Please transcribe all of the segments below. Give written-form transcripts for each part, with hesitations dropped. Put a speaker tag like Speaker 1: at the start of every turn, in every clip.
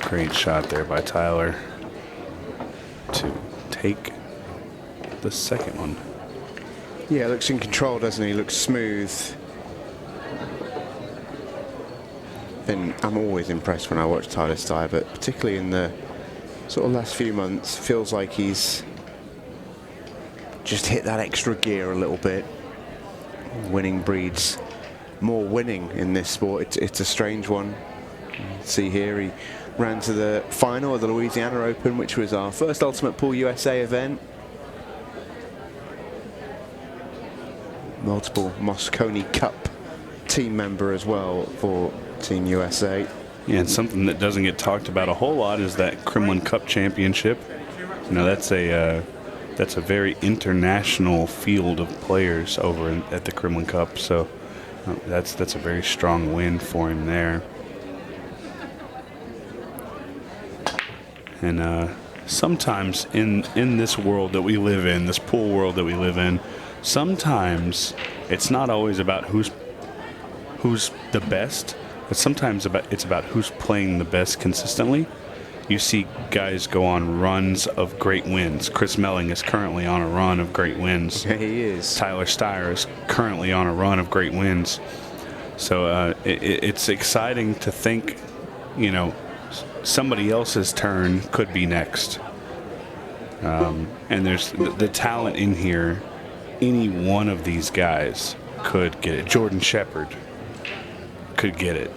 Speaker 1: Great shot there by Tyler to take the second one.
Speaker 2: Yeah, looks in control, doesn't he? Looks smooth. I'm always impressed when I watch Tyler Styer, but particularly in the sort of last few months, feels like he's just hit that extra gear a little bit. Winning breeds more winning in this sport. It's a strange one. See here, he ran to the final of the Louisiana Open, which was our first Ultimate Pool USA event. Multiple Moscone Cup team member as well for Team USA.
Speaker 1: Yeah, and something that doesn't get talked about a whole lot is that Kremlin Cup Championship. You know, that's a very international field of players over at the Kremlin Cup. So that's a very strong win for him there. And sometimes in this world that we live in, this pool world that we live in, sometimes it's not always about who's the best, but sometimes it's about who's playing the best consistently. You see guys go on runs of great wins. Chris Melling is currently on a run of great wins.
Speaker 2: Yeah, he is.
Speaker 1: Tyler Styer is currently on a run of great wins. So it's exciting to think, you know, somebody else's turn could be next. And there's the talent in here. Any one of these guys could get it. Jordan Shepherd could get it.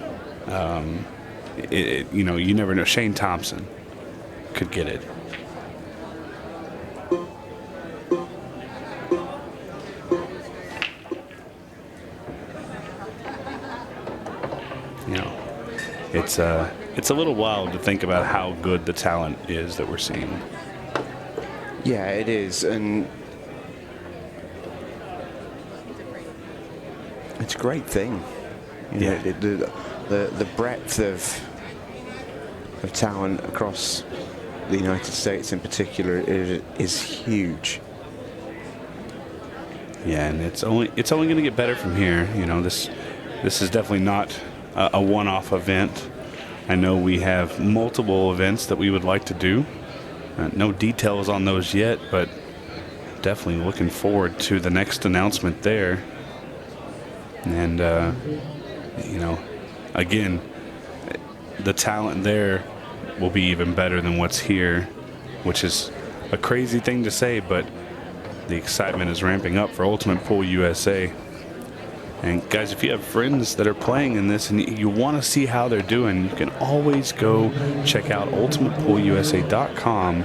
Speaker 1: You know, you never know. Shane Thompson could get it. You know, it's a little wild to think about how good the talent is that we're seeing.
Speaker 2: Yeah, it is, and it's a great thing. You know, the breadth of talent across the United States in particular is huge.
Speaker 1: Yeah, and it's only going to get better from here. You know, this is definitely not a one-off event. I know we have multiple events that we would like to do. No details on those yet, but definitely looking forward to the next announcement there. And you know, again, the talent there will be even better than what's here, which is a crazy thing to say, but the excitement is ramping up for Ultimate Pool USA. And guys, if you have friends that are playing in this and you want to see how they're doing, you can always go check out ultimatepoolusa.com,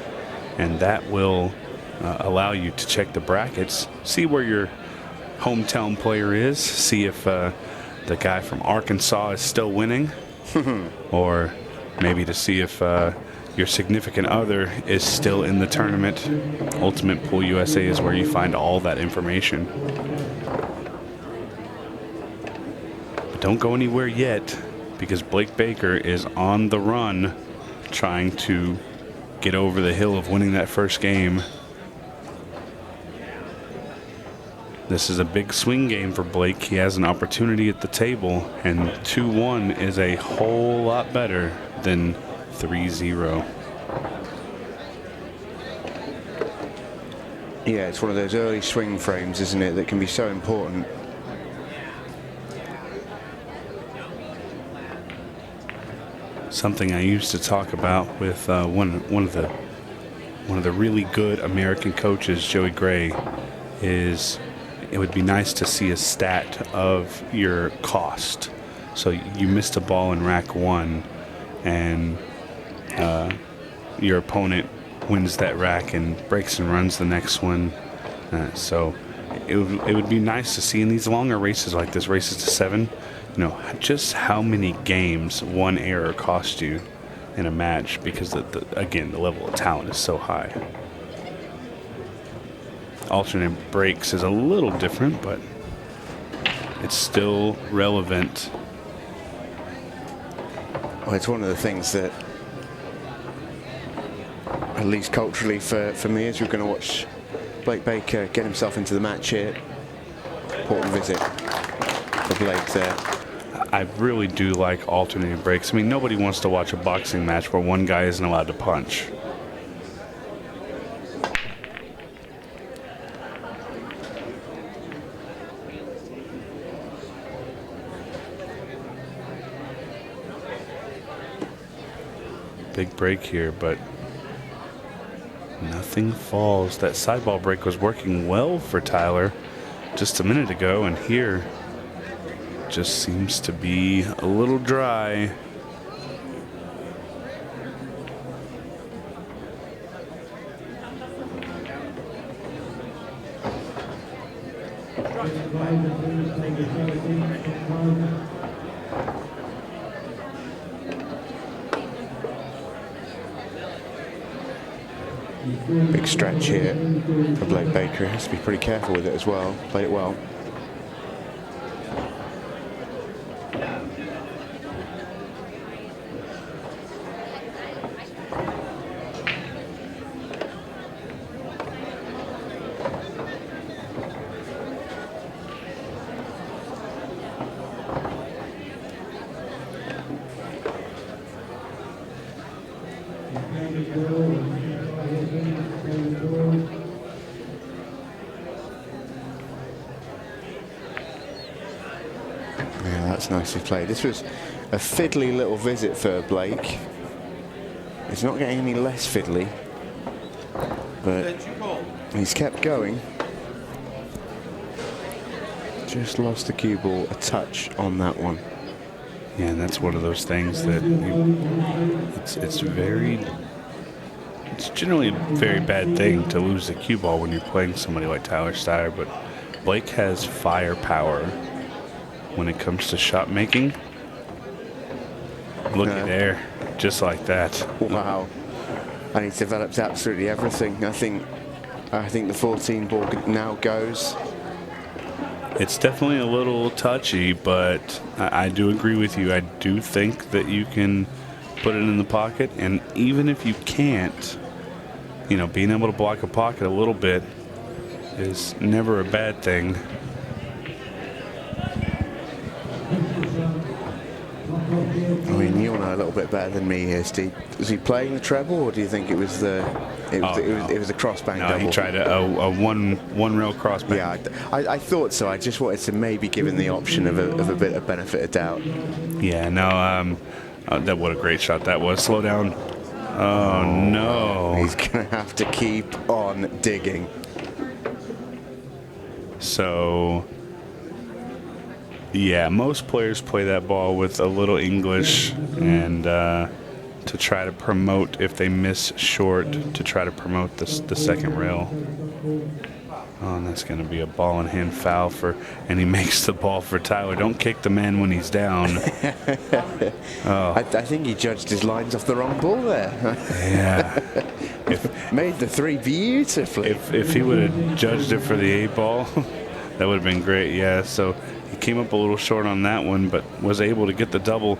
Speaker 1: and that will allow you to check the brackets, see where your hometown player is, see if the guy from Arkansas is still winning, or maybe to see if your significant other is still in the tournament. Ultimate Pool USA is where you find all that information. But don't go anywhere yet, because Blake Baker is on the run trying to get over the hill of winning that first game. This is a big swing game for Blake. He has an opportunity at the table, and 2-1 is a whole lot better than 3-0.
Speaker 2: Yeah, it's one of those early swing frames, isn't it, that can be so important.
Speaker 1: Something I used to talk about with one of the really good American coaches, Joey Gray, is it would be nice to see a stat of your cost. So you missed a ball in rack one, and your opponent wins that rack and breaks and runs the next one. So it would be nice to see in these longer races like this, races to 7, you know, just how many games one error cost you in a match, because again, the level of talent is so high. Alternate breaks is a little different, but it's still relevant.
Speaker 2: Well, it's one of the things that, at least culturally for me, as we're going to watch Blake Baker get himself into the match here. Important visit for Blake there.
Speaker 1: I really do like alternating breaks. I mean, nobody wants to watch a boxing match where one guy isn't allowed to punch. Big break here, but nothing falls. That sideball break was working well for Tyler just a minute ago, and here just seems to be a little dry.
Speaker 2: Big stretch here for Blake Baker. He has to be pretty careful with it as well. Played it well. Yeah, that's nicely played. This was a fiddly little visit for Blake. It's not getting any less fiddly, but he's kept going. Just lost the cue ball a touch on that one.
Speaker 1: Yeah, and that's one of those things that it's generally a very bad thing to lose the cue ball when you're playing somebody like Tyler Styer, but Blake has firepower when it comes to shot making. Look at there, just like that.
Speaker 2: Wow. And he's developed absolutely everything. I think the 14 ball now goes.
Speaker 1: It's definitely a little touchy, but I do agree with you. I do think that you can put it in the pocket, and even if you can't, you know, being able to block a pocket a little bit is never a bad thing.
Speaker 2: I mean, you'll know a little bit better than me here, Steve. Was he playing the treble, or do you think it was the it was a crossbang double?
Speaker 1: No, he tried a one rail crossbang.
Speaker 2: Yeah, I thought so. I just wanted to maybe give him the option of a bit of benefit of doubt.
Speaker 1: Yeah, no, that what a great shot that was. Slow down. Oh no!
Speaker 2: He's gonna have to keep on digging.
Speaker 1: So, yeah, most players play that ball with a little English and to try to promote, if they miss short, to try to promote the second rail. Oh, and that's going to be a ball in hand foul and he makes the ball for Tyler. Don't kick the man when he's down. Oh.
Speaker 2: I think he judged his lines off the wrong ball there.
Speaker 1: Yeah.
Speaker 2: Made the three beautifully.
Speaker 1: If he would have judged it for the 8 ball, that would have been great. Yeah, so he came up a little short on that one, but was able to get the double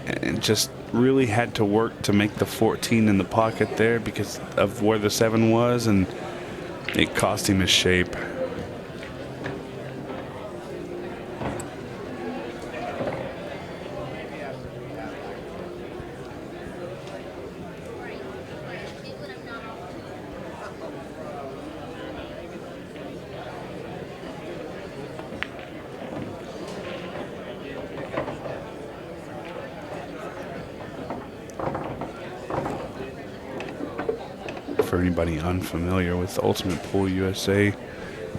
Speaker 1: and just really had to work to make the 14 in the pocket there because of where the 7 was, and it cost him his shape. For anybody unfamiliar with Ultimate Pool USA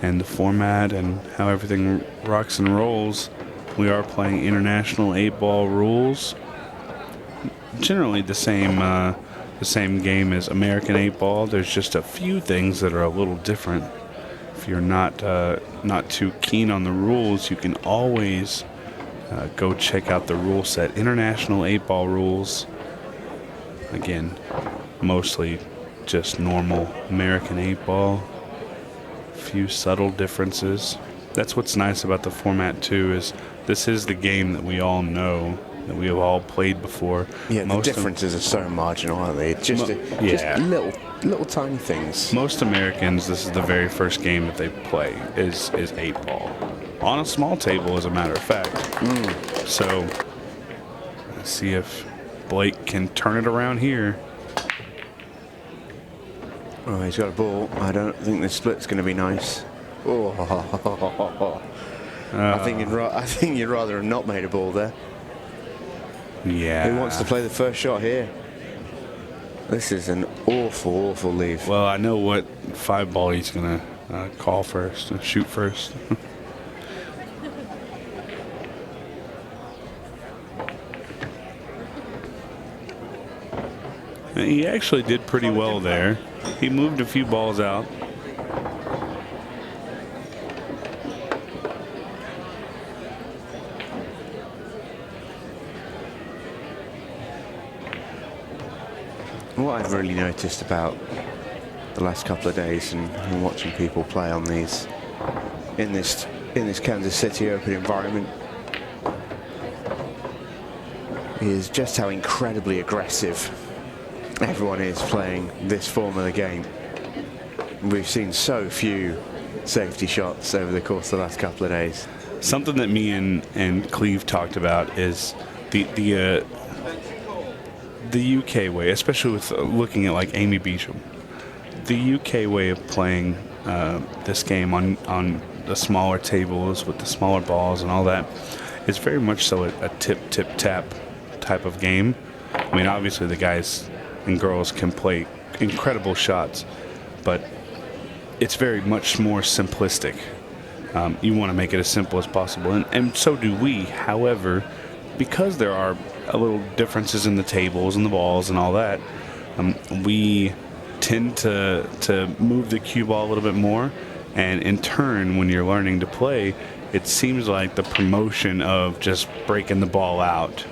Speaker 1: and the format and how everything rocks and rolls, we are playing international 8-ball rules. Generally the same game as American 8-ball. There's just a few things that are a little different. If you're not too keen on the rules, you can always go check out the rule set. International 8-ball rules. Again, mostly just normal American 8-ball. Few subtle differences. That's what's nice about the format too, is this is the game that we all know, that we have all played before.
Speaker 2: Yeah, the differences are so marginal, aren't they? Just little tiny things.
Speaker 1: Most Americans, this is the very first game that they play is 8-ball. on a small table, as a matter of fact. So let's see if Blake can turn it around here.
Speaker 2: Oh, he's got a ball. I don't think this split's going to be nice. Oh, I think you'd rather have not made a ball there.
Speaker 1: Yeah.
Speaker 2: Who wants to play the first shot here? This is an awful, awful leave.
Speaker 1: Well, I know what 5-ball he's going to call first, shoot first. He actually did pretty well there. He moved a few balls out.
Speaker 2: What I've really noticed about the last couple of days and watching people play on these in this Kansas City Open environment is just how incredibly aggressive everyone is playing this form of the game. We've seen so few safety shots over the course of the last couple of days.
Speaker 1: Something that me and Cleve talked about is the UK way, especially with looking at like Amy Beecham. The UK way of playing this game on the smaller tables with the smaller balls and all that is very much so a tip-tap type of game. I mean, obviously the guys and girls can play incredible shots, but it's very much more simplistic. You want to make it as simple as possible, and so do we. However, because there are a little differences in the tables and the balls and all that, we tend to move the cue ball a little bit more, and in turn, when you're learning to play, it seems like the promotion of just breaking the ball out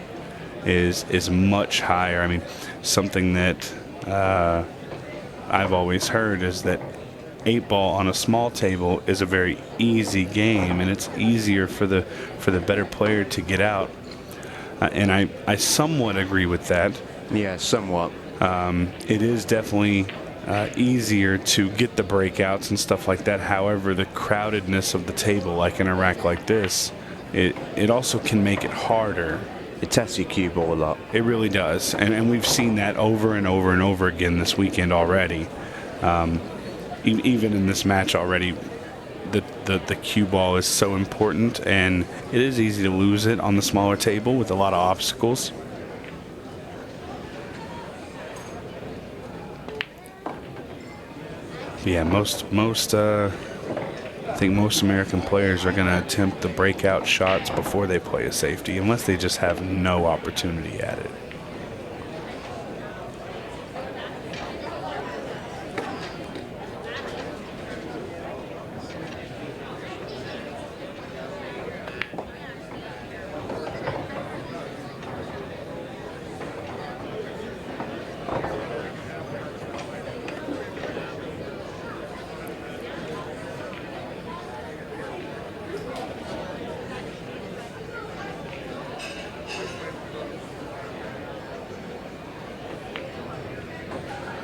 Speaker 1: is much higher. I mean, something that I've always heard is that 8-ball on a small table is a very easy game, and it's easier for the better player to get out. And I somewhat agree with that.
Speaker 2: Yeah, somewhat.
Speaker 1: It is definitely easier to get the breakouts and stuff like that. However, the crowdedness of the table, like in a rack like this, it also can make it harder.
Speaker 2: It tests your cue ball a lot.
Speaker 1: It really does. And we've seen that over and over and over again this weekend already. Even in this match already, the cue ball is so important, and it is easy to lose it on the smaller table with a lot of obstacles. Yeah, I think most American players are going to attempt the breakout shots before they play a safety, unless they just have no opportunity at it.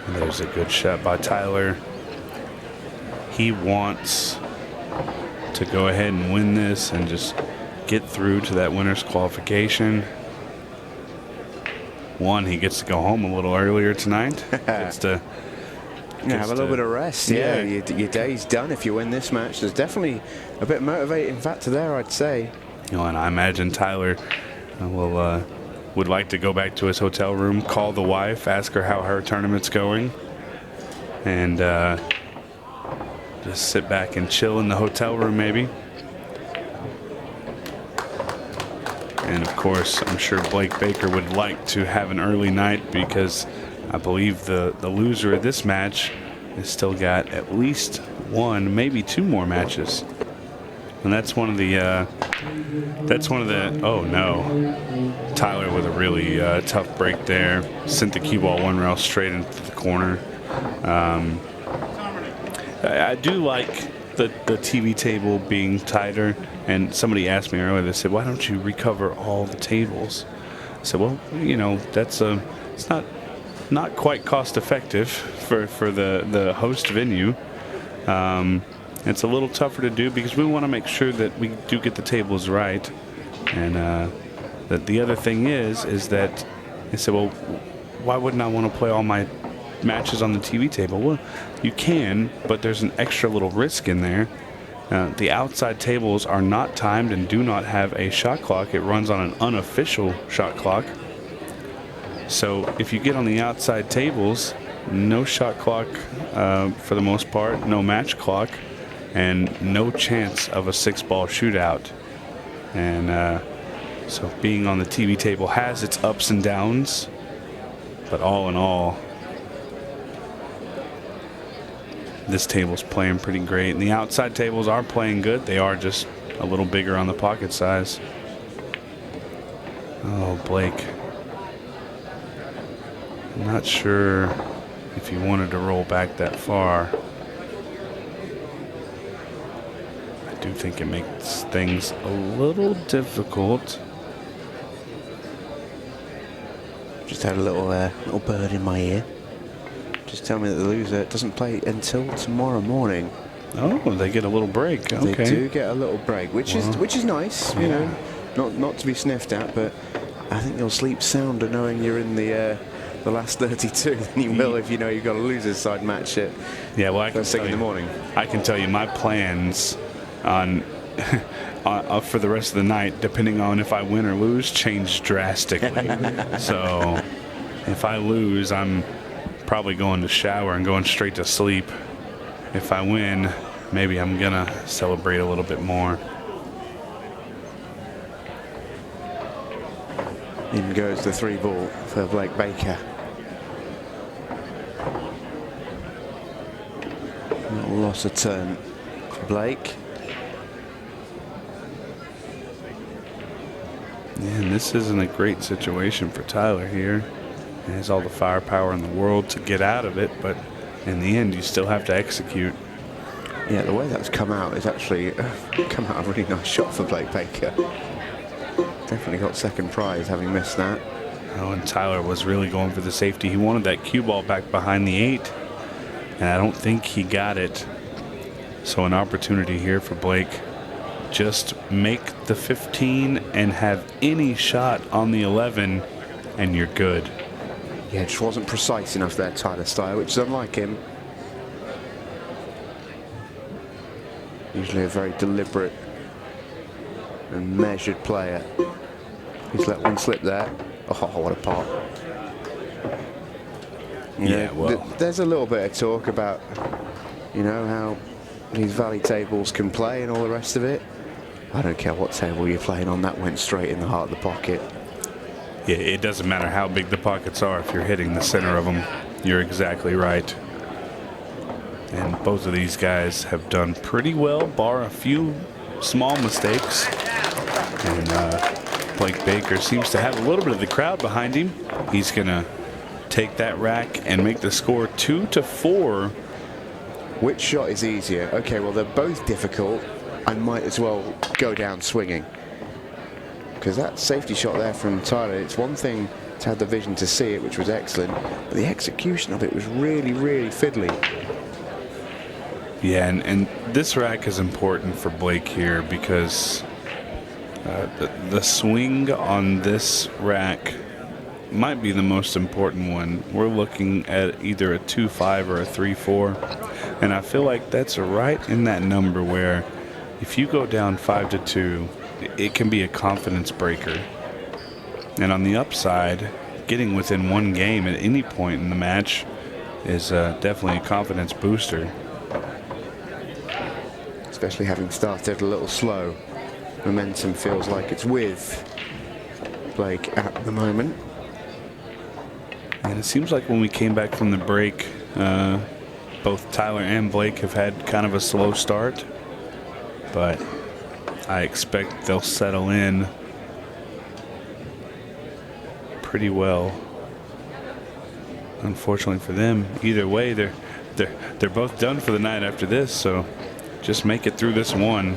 Speaker 1: There's a good shot by Tyler. He wants to go ahead and win this and just get through to that winner's qualification. One, he gets to go home a little earlier tonight. Gets to
Speaker 2: have a little bit of rest. Yeah, your day's done if you win this match. There's definitely a bit of motivating factor there, I'd say.
Speaker 1: You know, and I imagine Tyler would like to go back to his hotel room, call the wife, ask her how her tournament's going, and just sit back and chill in the hotel room maybe. And of course, I'm sure Blake Baker would like to have an early night, because I believe the loser of this match has still got at least one, maybe two more matches. And that's one of the oh no, Tyler with a really tough break there, sent the cue ball one rail straight into the corner. I do like the TV table being tighter, and somebody asked me earlier, they said, why don't you recover all the tables? I said, well, you know, it's not quite cost effective for the host venue. It's a little tougher to do because we want to make sure that we do get the tables right. And that the other thing is that they said, well, why wouldn't I want to play all my matches on the TV table? Well, you can, but there's an extra little risk in there. The outside tables are not timed and do not have a shot clock. It runs on an unofficial shot clock. So if you get on the outside tables, no shot clock for the most part, no match clock, and no chance of a 6-ball shootout. And so being on the TV table has its ups and downs, but all in all, this table's playing pretty great. And the outside tables are playing good. They are just a little bigger on the pocket size. Oh, Blake. I'm not sure if he wanted to roll back that far. I do think it makes things a little difficult.
Speaker 2: Just had a little bird in my ear. Just tell me that the loser doesn't play until tomorrow morning.
Speaker 1: Oh, they get a little break. Okay.
Speaker 2: They do get a little break, which is nice. You know, not to be sniffed at, but I think you'll sleep sounder knowing you're in the last 32 than you will if you know you've got a loser's side match at first thing in the morning.
Speaker 1: I can tell you my plans on for the rest of the night, depending on if I win or lose, change drastically. So if I lose, I'm probably going to shower and going straight to sleep. If I win, maybe I'm gonna celebrate a little bit more.
Speaker 2: In goes the 3-ball for Blake Baker. Little loss of turn for Blake.
Speaker 1: Yeah, and this isn't a great situation for Tyler here. He has all the firepower in the world to get out of it, but in the end, you still have to execute.
Speaker 2: Yeah, the way that's come out is actually come out a really nice shot for Blake Baker. Definitely got second prize having missed that.
Speaker 1: Oh, and Tyler was really going for the safety. He wanted that cue ball back behind the 8, and I don't think he got it. So an opportunity here for Blake. Just make the 15 and have any shot on the 11, and you're good.
Speaker 2: Yeah, it just wasn't precise enough there, Tyler Styer, which is unlike him. Usually a very deliberate and measured player. He's let one slip there. Oh, what a pot. Well, there's a little bit of talk about, how these valley tables can play and all the rest of it. I don't care what table you're playing on, that went straight in the heart of the pocket.
Speaker 1: Yeah, it doesn't matter how big the pockets are if you're hitting the center of them. You're exactly right. And both of these guys have done pretty well, bar a few small mistakes. And Blake Baker seems to have a little bit of the crowd behind him. He's going to take that rack and make the score 2-4.
Speaker 2: Which shot is easier? Okay, well, they're both difficult. I might as well go down swinging. Because that safety shot there from Tyler, it's one thing to have the vision to see it, which was excellent, but the execution of it was really, really fiddly.
Speaker 1: Yeah, and this rack is important for Blake here because the swing on this rack might be the most important one. We're looking at either a 2-5 or a 3-4, and I feel like that's right in that number where if you go down 5-2, it can be a confidence breaker. And on the upside, getting within one game at any point in the match is definitely a confidence booster.
Speaker 2: Especially having started a little slow. Momentum feels like it's with Blake at the moment.
Speaker 1: And it seems like when we came back from the break, both Tyler and Blake have had kind of a slow start. But I expect they'll settle in pretty well. Unfortunately for them, either way, they're both done for the night after this. So just make it through this one.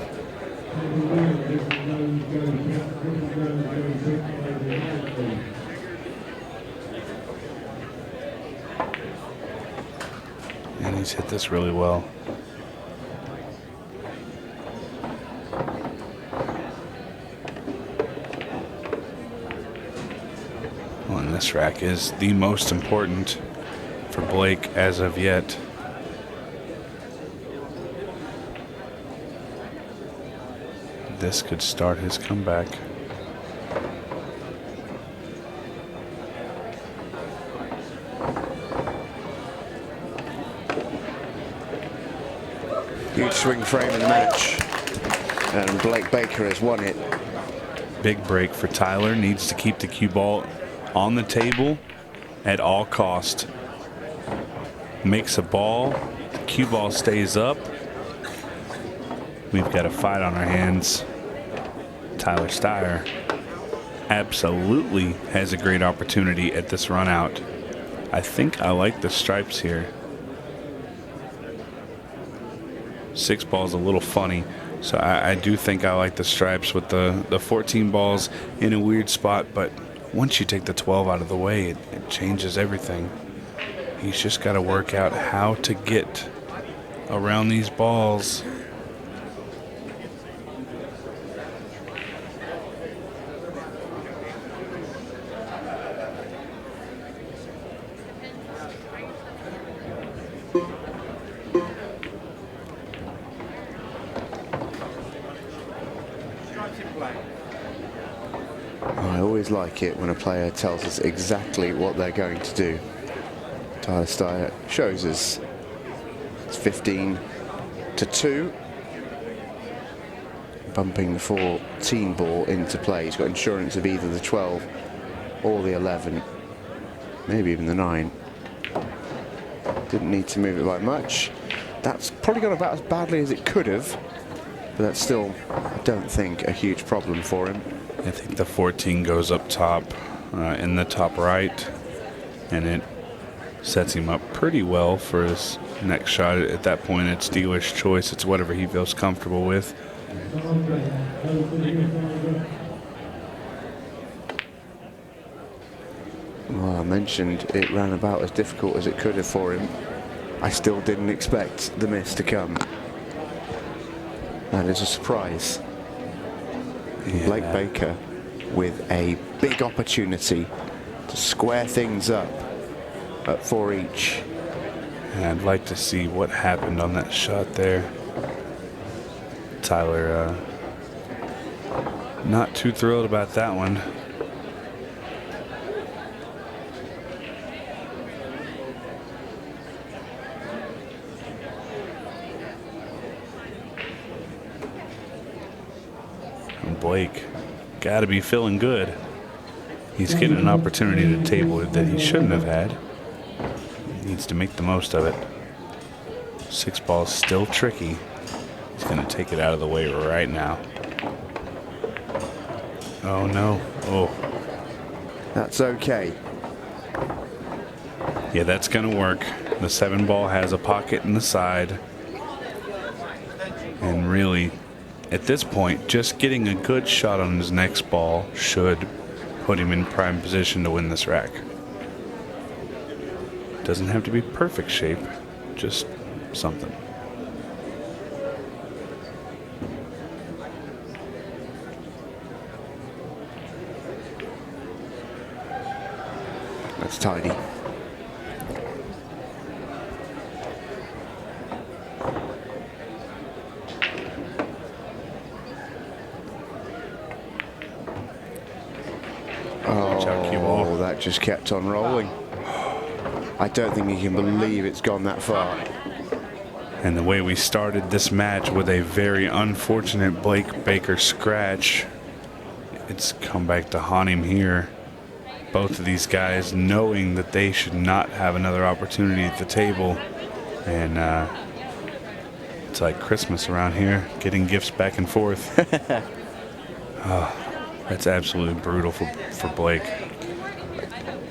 Speaker 1: And he's hit this really well. this rack is the most important for Blake as of yet. This could start his comeback.
Speaker 2: Huge swing frame in the match, and Blake Baker has won it.
Speaker 1: Big break for Tyler. Needs to keep the cue ball on the table at all cost. Makes a ball. The cue ball stays up. We've got a fight on our hands. Tyler Styer absolutely has a great opportunity at this run out. I think I like the stripes here. 6 balls a little funny, so I do think I like the stripes with the 14 balls in a weird spot, but once you take the 12 out of the way, it changes everything. He's just got to work out how to get around these balls.
Speaker 2: I always like it when a player tells us exactly what they're going to do. Tyler Styer shows us it's 15-2. Bumping the 14 ball into play. He's got insurance of either the 12 or the 11, maybe even the 9. Didn't need to move it by much. That's probably gone about as badly as it could have, but that's still, I don't think, a huge problem for him.
Speaker 1: I think the 14 goes up top in the top right, and it sets him up pretty well for his next shot. At that point, it's dealer's choice. It's whatever he feels comfortable with.
Speaker 2: Well, I mentioned it ran about as difficult as it could have for him. I still didn't expect the miss to come. That is a surprise.
Speaker 1: Yeah.
Speaker 2: Blake Baker with a big opportunity to square things up at 4 each.
Speaker 1: And I'd like to see what happened on that shot there. Tyler not too thrilled about that one. And Blake got to be feeling good. He's getting an opportunity to table it that he shouldn't have had. He needs to make the most of it. 6 balls still tricky. He's going to take it out of the way right now. Oh no. Oh.
Speaker 2: That's okay.
Speaker 1: Yeah, that's going to work. The 7 ball has a pocket in the side. And really, at this point, just getting a good shot on his next ball should put him in prime position to win this rack. Doesn't have to be perfect shape, just something.
Speaker 2: That's tidy. Oh, that just kept on rolling. I don't think you can believe it's gone that far.
Speaker 1: And the way we started this match with a very unfortunate Blake Baker scratch, it's come back to haunt him here. Both of these guys knowing that they should not have another opportunity at the table. And it's like Christmas around here, getting gifts back and forth. That's absolutely brutal for Blake.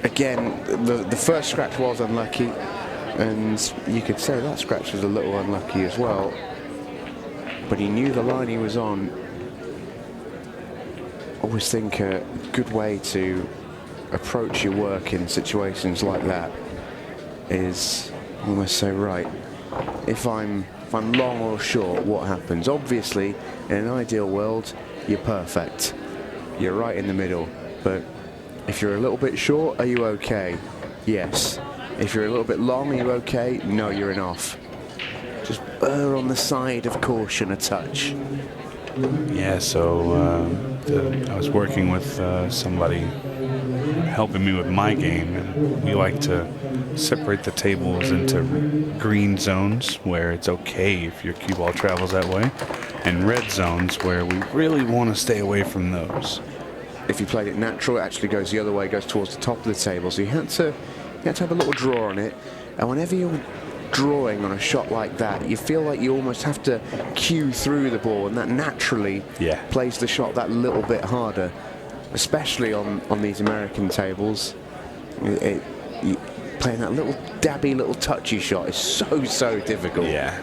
Speaker 2: Again, the first scratch was unlucky, and you could say that scratch was a little unlucky as well. But he knew the line he was on. Always think a good way to approach your work in situations like that is almost say, right, if I'm long or short, what happens? Obviously, in an ideal world, you're perfect. You're right in the middle, but If you're a little bit short, are you okay? Yes. If you're a little bit long, are you okay? No, you're an off. Just err on the side of caution a touch.
Speaker 1: Yeah, so I was working with somebody helping me with my game, and we like to separate the tables into green zones where it's okay if your cue ball travels that way, and red zones where we really want to stay away from those.
Speaker 2: If you played it natural, it actually goes the other way, goes towards the top of the table. So you had to have a little draw on it, and whenever you're drawing on a shot like that, you feel like you almost have to cue through the ball, and that naturally plays the shot that little bit harder, especially on these American tables. Playing that little dabby, little touchy shot is so difficult.
Speaker 1: Yeah.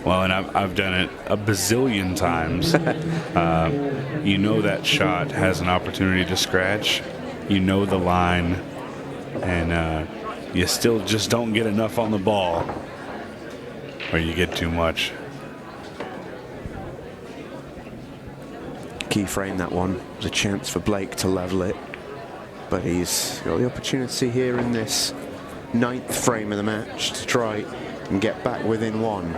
Speaker 1: Well, and I've done it a bazillion times. You know that shot has an opportunity to scratch. You know the line, and you still just don't get enough on the ball, or you get too much.
Speaker 2: Key frame that one. It was a chance for Blake to level it, but he's got the opportunity here in this 9th frame of the match to try and get back within one.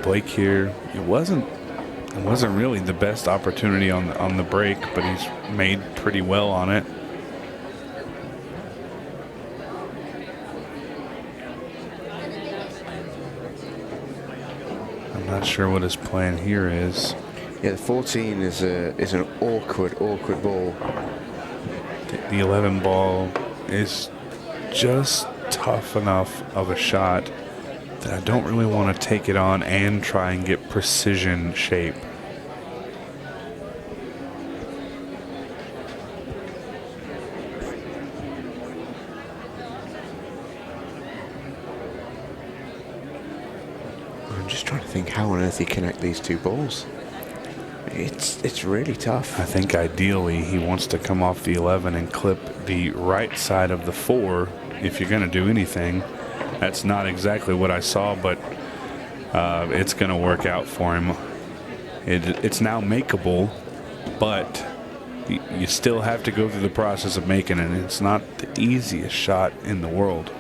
Speaker 1: Blake here, it wasn't really the best opportunity on the break, but he's made pretty well on it. I'm not sure what his plan here is.
Speaker 2: Yeah, the 14 is an awkward ball.
Speaker 1: The 11 ball is just tough enough of a shot that I don't really want to take it on and try and get precision shape.
Speaker 2: I'm just trying to think how on earth you connect these two balls. It's really tough.
Speaker 1: I think ideally he wants to come off the 11 and clip the right side of the 4 if you're going to do anything. That's not exactly what I saw, but it's going to work out for him. It's now makeable, but you still have to go through the process of making it. It's not the easiest shot in the world.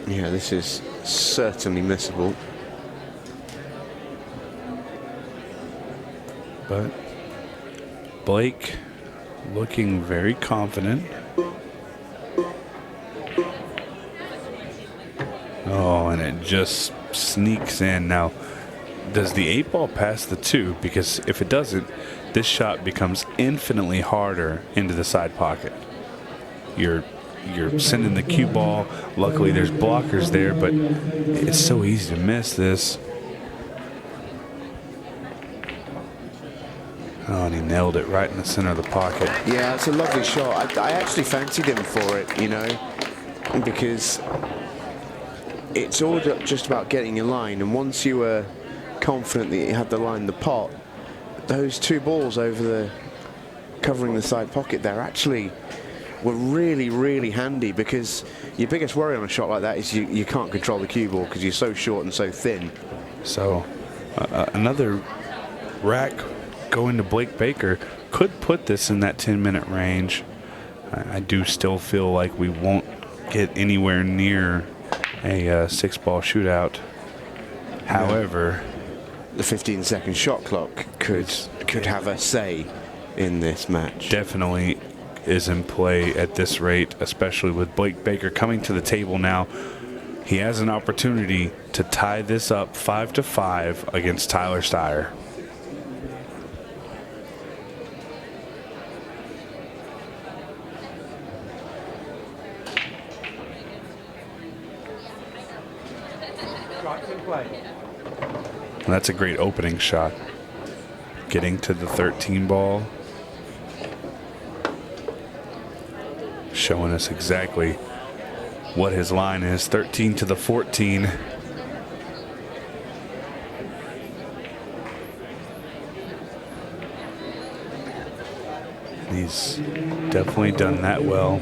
Speaker 2: Yeah, this is certainly missable.
Speaker 1: But Blake looking very confident. Oh, and it just sneaks in. Now, does the 8 ball pass the 2? Because if it doesn't, this shot becomes infinitely harder into the side pocket. You're sending the cue ball. Luckily, there's blockers there, but it's so easy to miss this. Oh, and he nailed it right in the center of the pocket.
Speaker 2: Yeah, it's a lovely shot. I actually fancied him for it, you know, because it's all just about getting your line, and once you were confident that you had the line, the pot, those 2 balls covering the side pocket there actually were really handy, because your biggest worry on a shot like that is you can't control the cue ball because you're so short and so thin.
Speaker 1: So another rack going to Blake Baker could put this in that 10-minute range. I do still feel like we won't get anywhere near a 6-ball shootout. However,
Speaker 2: the 15-second shot clock could have a say in this match.
Speaker 1: Definitely is in play at this rate, especially with Blake Baker coming to the table now. He has an opportunity to tie this up 5-5 against Tyler Styer. That's a great opening shot. Getting to the 13 ball. Showing us exactly what his line is. 13 to the 14. He's definitely done that well.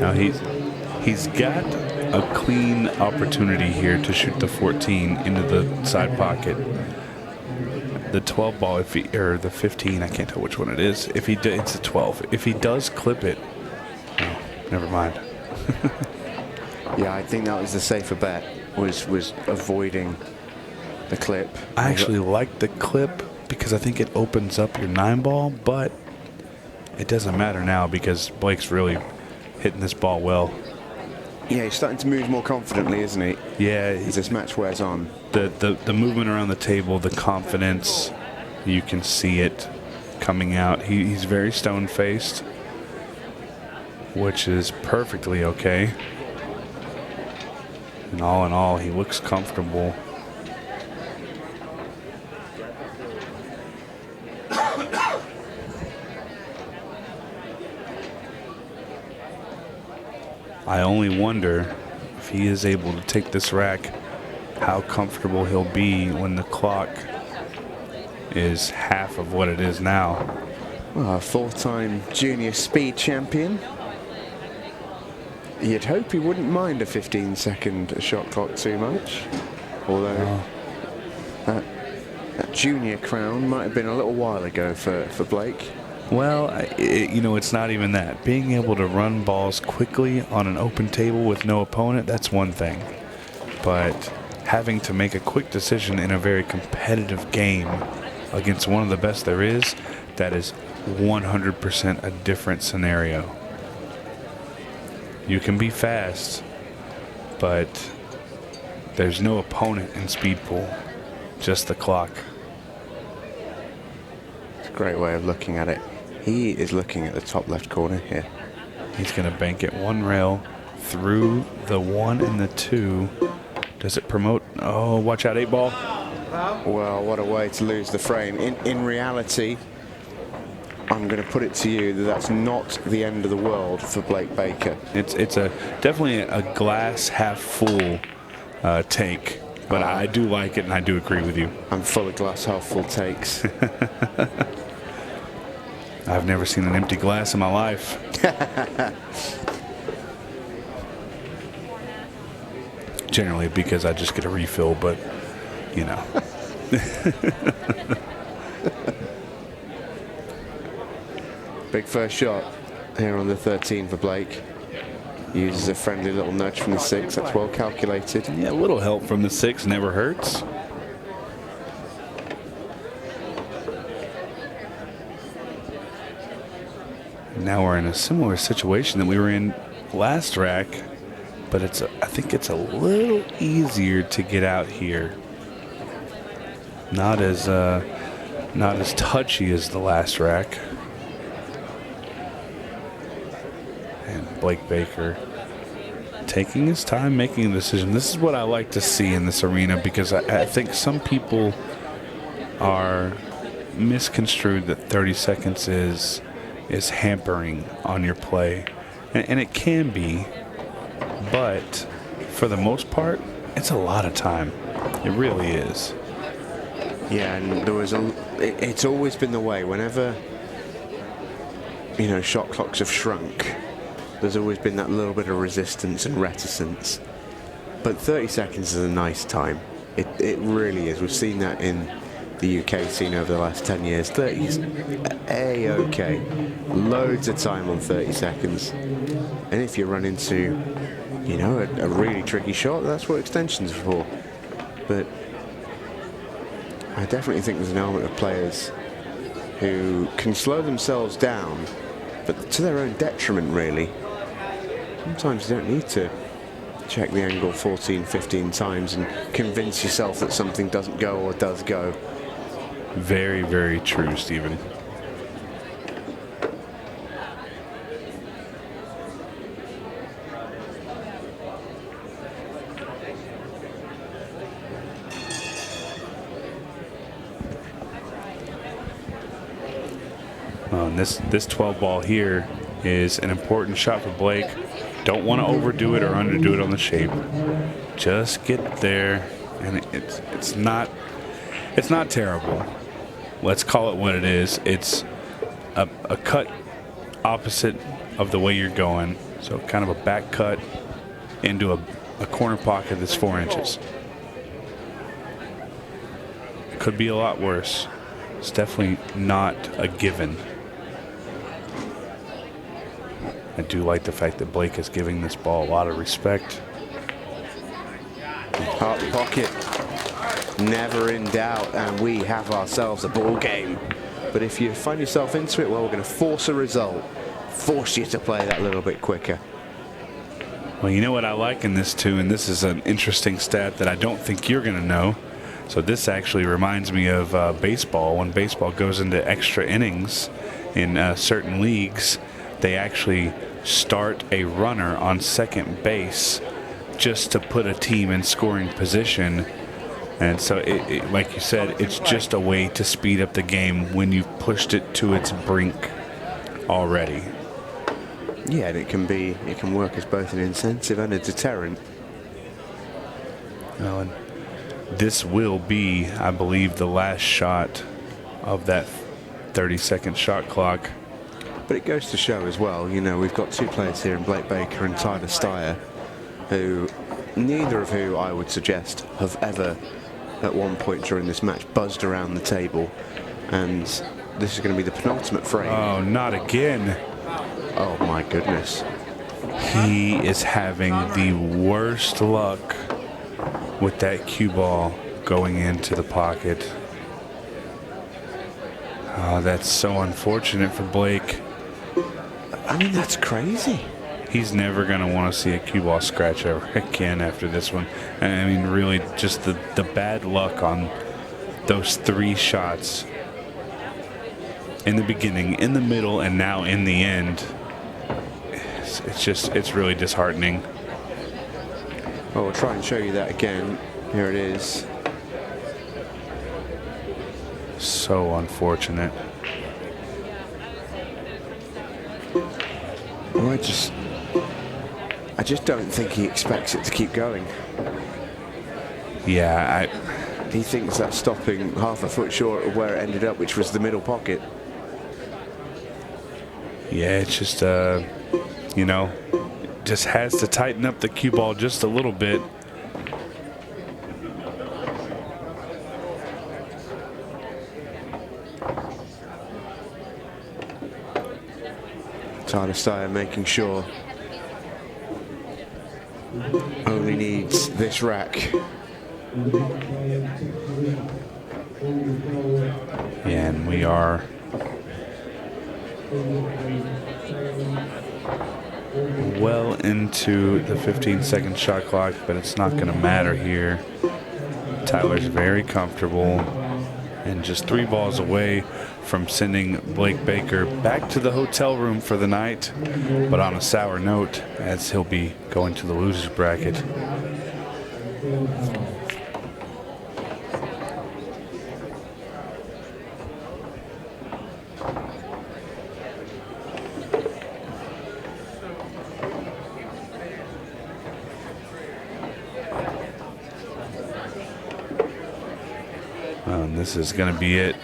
Speaker 1: Now he's got a clean opportunity here to shoot the 14 into the side pocket. The 12 ball, or the 15, I can't tell which one it is. It's a 12. If he does clip it, oh, never mind.
Speaker 2: Yeah, I think that was the safer bet, was avoiding the clip.
Speaker 1: I actually like the clip because I think it opens up your 9 ball, but it doesn't matter now because Blake's really hitting this ball well.
Speaker 2: Yeah, he's starting to move more confidently, isn't he?
Speaker 1: Yeah.
Speaker 2: As this match wears on.
Speaker 1: The movement around the table, the confidence, you can see it coming out. He's very stone-faced, which is perfectly okay. And all in all, he looks comfortable. I only wonder if he is able to take this rack, how comfortable he'll be when the clock is half of what it is now.
Speaker 2: Well, a 4-time junior speed champion. You'd hope he wouldn't mind a 15-second shot clock too much. Although that junior crown might have been a little while ago for Blake.
Speaker 1: Well, it's not even that. Being able to run balls quickly on an open table with no opponent, that's one thing. But having to make a quick decision in a very competitive game against one of the best there is, that is 100% a different scenario. You can be fast, but there's no opponent in speed pool, just the clock.
Speaker 2: It's a great way of looking at it. He is looking at the top left corner here.
Speaker 1: He's going to bank it one rail through the 1 and the 2. Does it promote? Oh, watch out, 8 ball.
Speaker 2: Well, what a way to lose the frame. In reality, I'm going to put it to you that that's not the end of the world for Blake Baker.
Speaker 1: It's definitely a glass half full take, but I do like it and I do agree with you.
Speaker 2: I'm full of glass half full takes.
Speaker 1: I've never seen an empty glass in my life. Generally because I just get a refill, but you know.
Speaker 2: Big first shot here on the 13 for Blake. Uses a friendly little nudge from the 6. That's well calculated.
Speaker 1: Yeah, a little help from the 6 never hurts. Now we're in a similar situation that we were in last rack, but I think it's a little easier to get out here. Not as touchy as the last rack. And Blake Baker taking his time making a decision. This is what I like to see in this arena because I think some people are misconstrued that 30 seconds is hampering on your play. And it can be, but for the most part, it's a lot of time. It really is.
Speaker 2: Yeah, and it's always been the way. Whenever, shot clocks have shrunk, there's always been that little bit of resistance and reticence. But 30 seconds is a nice time. It really is. We've seen that in the UK scene over the last 10 years. 30 is A-okay. Loads of time on 30 seconds. And if you run into, a really tricky shot, that's what extensions are for. But I definitely think there's an element of players who can slow themselves down, but to their own detriment, really. Sometimes you don't need to check the angle 14, 15 times and convince yourself that something doesn't go or does go.
Speaker 1: Very, very true, Stephen. And this 12 ball here is an important shot for Blake. Don't want to overdo it or underdo it on the shape. Just get there, and it's not terrible. Let's call it what it is. It's a cut opposite of the way you're going. So kind of a back cut into a corner pocket that's 4 inches. It could be a lot worse. It's definitely not a given. I do like the fact that Blake is giving this ball a lot of respect.
Speaker 2: Hot pocket, never in doubt, and we have ourselves a ball game. But if you find yourself into it, well, we're going to force a result, force you to play that little bit quicker.
Speaker 1: Well, you know what I like in this too, and this is an interesting stat that I don't think you're going to know. So this actually reminds me of baseball. When baseball goes into extra innings in certain leagues, they actually start a runner on second base just to put a team in scoring position. And so, like you said, it's just a way to speed up the game when you've pushed it to its brink already.
Speaker 2: Yeah, and it can work as both an incentive and a deterrent.
Speaker 1: Well, and this will be, I believe, the last shot of that 30-second shot clock.
Speaker 2: But it goes to show as well, you know, we've got 2 players here in Blake Baker and Tyler Styer, who, neither of who I would suggest have ever, at one point during this match, buzzed around the table. And this is going to be the penultimate frame.
Speaker 1: Oh, not again.
Speaker 2: Oh, my goodness.
Speaker 1: He is having the worst luck with that cue ball going into the pocket. Oh, that's so unfortunate for Blake.
Speaker 2: I mean, that's crazy.
Speaker 1: He's never going to want to see a cue ball scratch ever again after this one. And I mean, really, just the bad luck on those 3 shots in the beginning, in the middle, and now in the end. It's really disheartening.
Speaker 2: Well, we'll try and show you that again. Here it is.
Speaker 1: So unfortunate.
Speaker 2: Well, I just don't think he expects it to keep going.
Speaker 1: Yeah,
Speaker 2: He thinks that's stopping half a foot short of where it ended up, which was the middle pocket.
Speaker 1: yeah, it's just you know, just has to tighten up the cue ball just a little bit.
Speaker 2: Tyler Styer making sure. Only needs this rack.
Speaker 1: Yeah, and we are well into the 15-second shot clock, but it's not going to matter here. Tyler's very comfortable and just 3 balls away from sending Blake Baker back to the hotel room for the night, but on a sour note, as he'll be going to the losers bracket. And this is going to be it.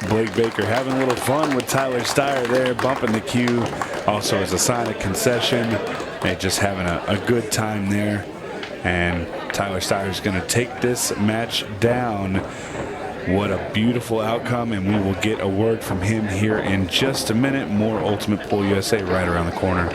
Speaker 1: Blake Baker having a little fun with Tyler Styer there, bumping the cue, also as a sign of concession, and just having a good time there. And Tyler Styer is going to take this match down. What a beautiful outcome, and we will get a word from him here in just a minute. More Ultimate Pool USA right around the corner.